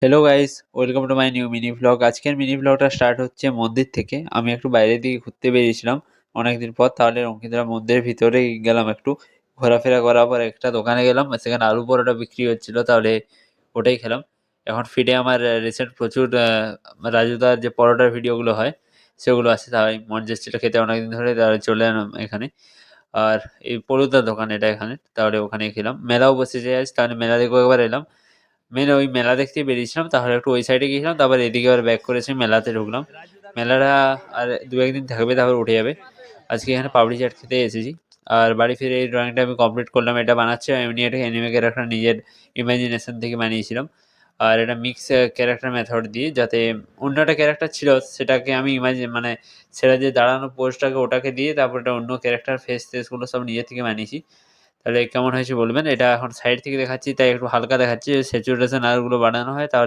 Hello guys, welcome to my new mini vlog. আজকের mini ভ্লগটা start হচ্ছে মন্দির থেকে। আমি একটু বাইরের দিকে ঘুরতে বেরিয়েছিলাম অনেকদিন পর। তাহলে রঙ্কিতরা মন্দিরের ভিতরেই গেলাম, একটু ঘোরাফেরা করার পর একটা দোকানে গেলাম, সেখানে আলু পরোটা বিক্রি হচ্ছিল, তাহলে ওটাই খেলাম। এখন ফিডে আমার রিসেন্ট প্রচুর রাজুদার যে পরোটার ভিডিওগুলো হয় সেগুলো আছে, তাই মন যাচ্ছিল খেতে অনেকদিন ধরে, তাহলে চলে এলাম এখানে। আর এই পলুদার দোকান এটা এখানে, তাহলে ওখানে খেলাম। মেলাও বসেছে আজ, তাহলে মেলা দেখবো একবার এলাম। ওই মেলা দেখতে বেরিয়েছিলাম, তাহলে একটু ওই সাইডে গিয়েছিলাম, তারপর এদিকে আবার ব্যাক করেছি, মেলাতে ঢুকলাম। মেলাটা আর দু একদিন থাকবে, তারপর উঠে যাবে। আজকে এখানে পাপড়ি চাট খেতে এসেছি। আর বাড়ি ফিরে এই ড্রয়িংটা আমি কমপ্লিট করলাম। এটা বানাচ্ছে এমনি একটা অ্যানিমে ক্যারেক্টার, নিজের ইমাজিনেশন থেকে বানিয়েছিলাম। আর এটা মিক্স ক্যারেক্টার মেথড দিয়ে, যাতে অন্য একটা ক্যারেক্টার ছিল সেটাকে আমি মানে সেটা যে দাঁড়ানো পোজটাকে ওটাকে দিয়ে তারপর এটা অন্য ক্যারেক্টার ফেস টেসগুলো সব নিজের থেকে বানিয়েছি। তাহলে কেমন হয়েছে বলবেন। এটা এখন সাইড থেকে দেখাচ্ছি, তাই একটু হালকা দেখাচ্ছি। স্যাচুরেশন আরগুলো বাড়ানো হয় তাহলে